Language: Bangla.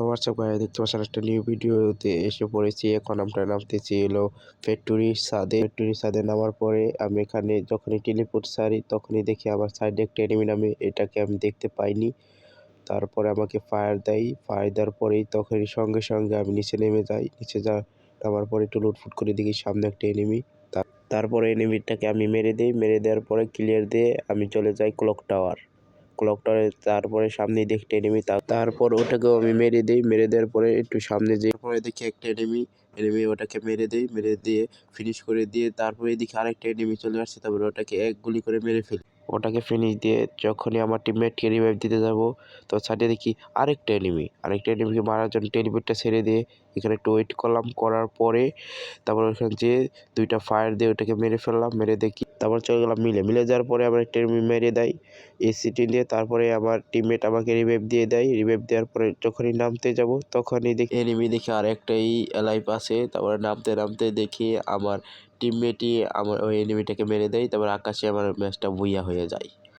হোয়াটসঅ্যাপ গাইস, দেখতে পাচ্ছেন একটা নিউ ভিডিওতে এসে পড়েছি। এখন আমরা নামতেছি এলো ফ্যাক্টরির ছাদে নামার পরে আমি এখানে যখনই টেলিপোর্ট ছাড়ি তখনই দেখি আমার সাইডে একটা এনিমি নামে, এটাকে আমি দেখতে পাইনি। তারপরে আমাকে ফায়ার দেওয়ার পরেই তখনই সঙ্গে সঙ্গে আমি নিচে নেমে যাই। নামার পরে একটু লুটফুট করে দেখি সামনে একটা এনিমি। তারপরে এনিমিটাকে আমি মেরে দিই। মেরে দেওয়ার পরে ক্লিয়ার দিয়ে আমি চলে যাই ক্লক টাওয়ারে। তারপরে সামনে দেখি একটা এনিমি, তারপর ওটাকেও আমি মেরে দিই। মেরে দেওয়ার পরে একটু সামনে যেয়ে পরে দেখি একটা এনিমি, ওটাকে মেরে দিই। মেরে দিয়ে ফিনিশ করে দিয়ে তারপরে দেখি আরেকটা এনিমি চলে আসছে। তারপরে ওটাকে এক গুলি করে মেরে ফেলি। ওটাকে ফিনিশ দিয়ে যখনই আমার টিমমেটকে রিভাইভ দিতে যাব, তো সাইডে দেখি আরেকটা এনিমিকে মারার জন্য টেলিপোর্টটা ছেড়ে দিয়ে এখানে একটু ওয়েট করলাম। করার পরে তারপর ওখানে যেয়ে দুইটা ফায়ার দিয়ে ওটাকে মেরে ফেললাম। মেরে দেখি তারপর চলে গেলাম মিলে যাওয়ার পরে আবার একটা এনিমি মেরে দেয় এসিটি দিয়ে। তারপরে আমার টিমমেট আমাকে রিভাইভ দিয়ে দেয়। রিভাইভ দেওয়ার পরে যখনই নামতে যাব তখনই দেখি এনিমি, দেখি আর একটাই লাইফ আছে। তারপরে নামতে দেখি আমার টিমমেটই আমার ওই এনিমিটাকে মেরে দেয়। তারপর আকাশে আমার ম্যাচটা বুইয়া হয়ে যায়।